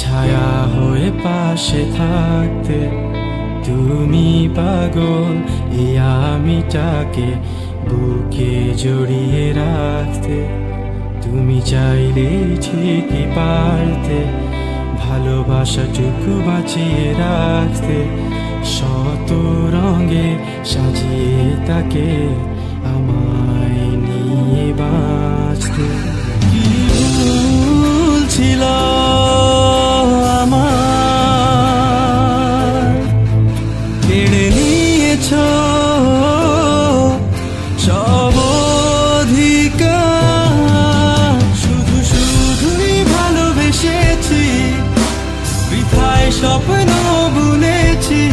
ছায়া হয়ে পাশে থাকতে। তুমি পাগল এই আমিটাকে বুকে জড়িয়ে রাখতে। তুমি চাইলে ঠিকই পারতে ভালোবাসাটুকু বাঁচিয়ে রাখতে। শত রঙে সাজিয়ে তাকে আমায় নিয়ে বাঁচতে। কি ভুল ছিল আমার, কেড়ে নিয়েছ সব অধিকার। শুধু শুধুই ভালোবেসেছি, বৃথায় স্বপ্ন বুনেছি।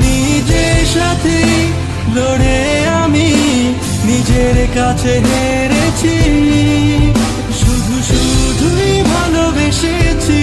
নিজের সাথে লড়ে আমি নিজের কাছে হেরেছি। শুধু শুধুই ভালোবেসেছি।